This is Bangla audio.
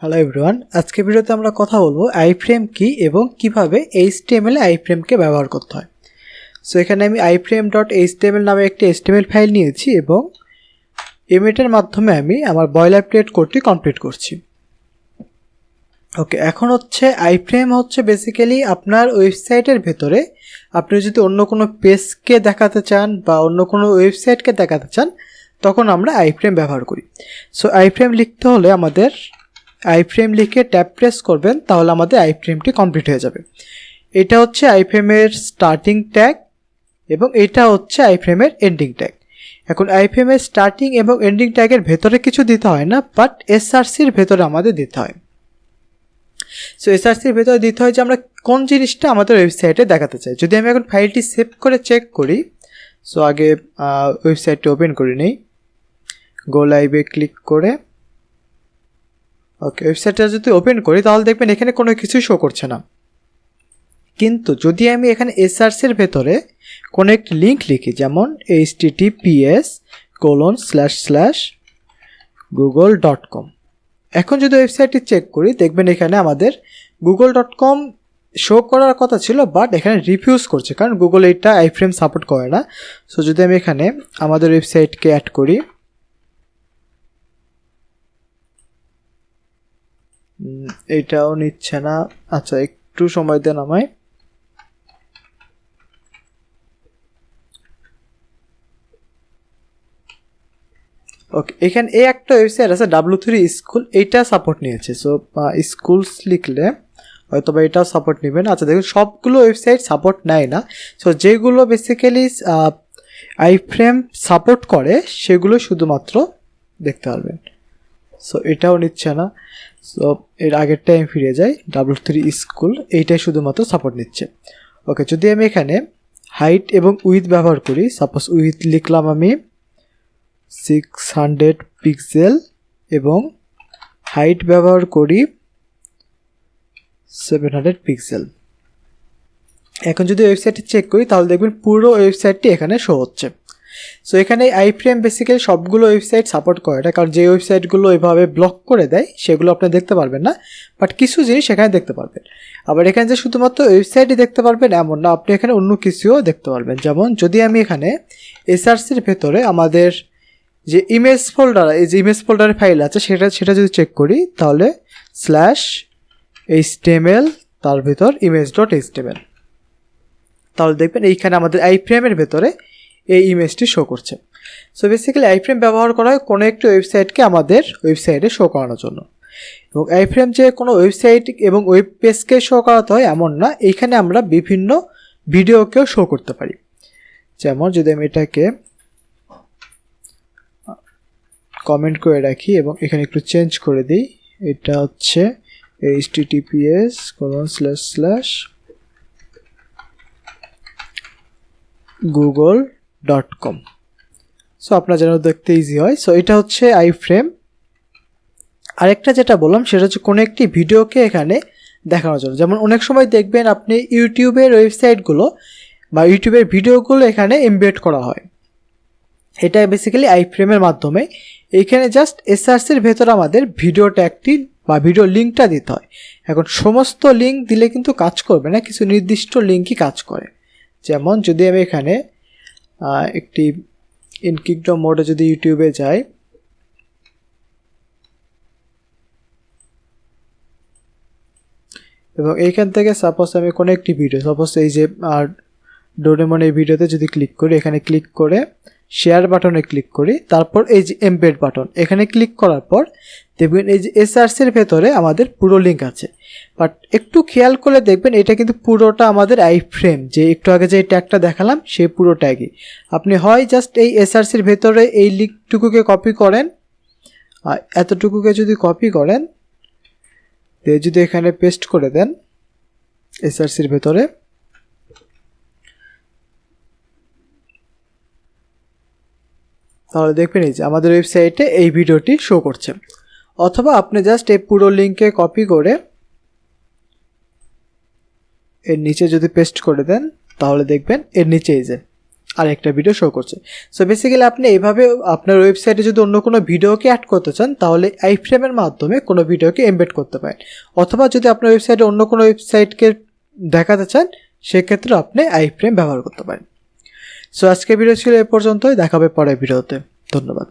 হ্যালো এভরিওয়ান, আজকে ভিডিওতে আমরা কথা বলবো আইফ্রেম কি এবং কিভাবে HTML এ আইফ্রেমকে ব্যবহার করতে হয়। সো এখানে আমি iframe.html নামে একটি HTML ফাইল নিয়েছি এবং এমবেডের মাধ্যমে আমি আমার বয়লারপ্লেট কোডটি কমপ্লিট করছি। ওকে, এখন হচ্ছে আইফ্রেম হচ্ছে বেসিক্যালি আপনার ওয়েবসাইটের ভেতরে আপনি যদি অন্য কোনো পেজকে দেখাতে চান বা অন্য কোনো ওয়েবসাইটকে দেখাতে চান তখন আমরা আইফ্রেম ব্যবহার করি। সো আইফ্রেম লিখতে হলে আমাদের আইফ্রেম লিখে ট্যাব প্রেস করবেন, তাহলে আমাদের আইফ্রেমটি কমপ্লিট হয়ে যাবে। এটা হচ্ছে আইফ্রেমের স্টার্টিং ট্যাগ এবং এটা হচ্ছে আইফ্রেমের এন্ডিং ট্যাগ। এখন আইফ্রেমের স্টার্টিং এবং এন্ডিং ট্যাগের ভেতরে কিছু দিতে হয় না, বাট এসআরসির ভেতরে আমাদের দিতে হয়। সো এসআরসির ভেতরে দিতে হয় যে আমরা কোন জিনিসটা আমাদের ওয়েবসাইটে দেখাতে চাই। যদি আমি এখন ফাইলটি সেভ করে চেক করি, সো আগে ওয়েবসাইটটি ওপেন করে নিই, গো লাইভে ক্লিক করে। ওকে, ওয়েবসাইটটা যদি ওপেন করি তাহলে দেখবেন এখানে কোনো কিছুই শো করছে না। কিন্তু যদি আমি এখানে এসআরসির ভেতরে কোনো একটি লিঙ্ক লিখি, যেমন https://google.com, এখন যদি ওয়েবসাইটটি চেক করি দেখবেন এখানে আমাদের google.com শো করার কথা ছিল, বাট এখানে রিফিউজ করছে কারণ গুগল এইটা আইফ্রেম সাপোর্ট করে না। সো যদি আমি এখানে আমাদের ওয়েবসাইটকে অ্যাড করি, এটাও নিচ্ছে না। আচ্ছা, একটু সময় দেন আমায়। ওকে, এখানে এই একটা ওয়েবসাইট আছে W3 স্কুল, এইটা সাপোর্ট নিয়েছে। সো স্কুলস লিখলে হয়তো বা এটাও সাপোর্ট নেবেন। আচ্ছা দেখুন, সবগুলো ওয়েবসাইট সাপোর্ট নেয় না। সো যেগুলো বেসিক্যালি আইফ্রেম সাপোর্ট করে সেগুলো শুধুমাত্র দেখতে পারবেন। সো এটাও নিচ্ছে না। সো এর আগের টাইম ফিরে যাই, W3 স্কুল এইটাই শুধুমাত্র সাপোর্ট নিচ্ছে। ওকে, যদি আমি এখানে হাইট এবং উইথ ব্যবহার করি, সাপোজ উইথ লিখলাম আমি 600 পিক্সেল এবং হাইট ব্যবহার করি 700 পিক্সেল। এখন যদি ওয়েবসাইটটি চেক করি তাহলে দেখবেন পুরো ওয়েবসাইটটি এখানে শো হচ্ছে। সো এখানে আইফ্রেম বেসিক্যালি সবগুলো ওয়েবসাইট সাপোর্ট করে না, কারণ যে ওয়েবসাইটগুলো এভাবে ব্লক করে দেয় সেগুলো আপনি দেখতে পারবেন না, বাট কিছু জিনিস এখানে দেখতে পারবেন। আবার এখানে যে শুধুমাত্র ওয়েবসাইটই দেখতে পারবেন এমন না, আপনি এখানে অন্য কিছুও দেখতে পারবেন। যেমন যদি আমি এখানে এসআরসির ভেতরে আমাদের যে ইমেজ ফোল্ডার, এই যে ইমেজ ফোল্ডারের ফাইল আছে সেটা যদি চেক করি তাহলে /HTML তার ভিতর image.html, তাহলে দেখবেন এইখানে আমাদের আইফ্রেমের ভেতরে এই ইমেজটি শো করছে। সো বেসিক্যালি আইফ্রেম ব্যবহার করা হয় কোনো একটি ওয়েবসাইটকে আমাদের ওয়েবসাইটে শো করানোর জন্য। এবং আইফ্রেম যে কোনো ওয়েবসাইট এবং ওয়েব পেজকে শো করাতে হয় এমন না, এইখানে আমরা বিভিন্ন ভিডিওকেও শো করতে পারি। যেমন যদি আমি এটাকে কমেন্ট করে রাখি এবং এখানে একটু চেঞ্জ করে দিই, এটা হচ্ছে https://google.com। সো আপনার যেন দেখতে ইজি হয়। সো এটা হচ্ছে আইফ্রেম। আরেকটা যেটা বললাম সেটা হচ্ছে কোনো একটি ভিডিওকে এখানে দেখানোর জন্য। যেমন অনেক সময় দেখবেন আপনি ইউটিউবের ওয়েবসাইটগুলো বা ইউটিউবের ভিডিওগুলো এখানে এমবেড করা হয়, এটা বেসিক্যালি আইফ্রেমের মাধ্যমে। এইখানে জাস্ট এসআরসির ভেতর আমাদের ভিডিও ট্যাগটি বা ভিডিও লিঙ্কটা দিতে হয়। এখন সমস্ত লিঙ্ক দিলে কিন্তু কাজ করবে না, কিছু নির্দিষ্ট লিঙ্কই কাজ করে। যেমন যদি আমি এখানে একটি ইনকগনিটো মোডে যদি ইউটিউবে যাই, এবং এইখান থেকে সাপোজ আমি কোনো একটি ভিডিও, সাপোজ এই যে ডোরেমন এই ভিডিওতে যদি ক্লিক করি, এখানে ক্লিক করে শেয়ার বাটনে ক্লিক করি, তারপর এই যে এমবেড বাটন এখানে ক্লিক করার পর দেখবেন এই যে এসআরসির ভেতরে আমাদের পুরো লিঙ্ক আছে। বাট একটু খেয়াল করে দেখবেন এটা কিন্তু পুরোটা আমাদের আইফ্রেম, যে একটু আগে যে ট্যাগটা দেখালাম সেই পুরো ট্যাগই। আপনি হয় জাস্ট এই এসআরসির ভেতরে এই লিঙ্কটুকুকে কপি করেন, এতটুকুকে যদি কপি করেন যদি এখানে পেস্ট করে দেন এসআরসির ভেতরে, তাহলে দেখবেন এই যে আমাদের ওয়েবসাইটে এই ভিডিওটি শো করছে। অথবা আপনি জাস্ট এই পুরো লিঙ্কে কপি করে এর নিচে যদি পেস্ট করে দেন তাহলে দেখবেন এর নিচে এই যে আর একটা ভিডিও শো করছে। সো বেসিক্যালি আপনি এইভাবে আপনার ওয়েবসাইটে যদি অন্য কোনো ভিডিওকে অ্যাড করতে চান তাহলে আইফ্রেমের মাধ্যমে কোনো ভিডিওকে এমবেড করতে পারেন, অথবা যদি আপনার ওয়েবসাইটে অন্য কোনো ওয়েবসাইটকে দেখাতে চান সেক্ষেত্রে আপনি আইফ্রেম ব্যবহার করতে পারেন। সো আজকের ভিডিও ছিল এ পর্যন্তই, দেখাবে পরের ভিডিওতে। ধন্যবাদ।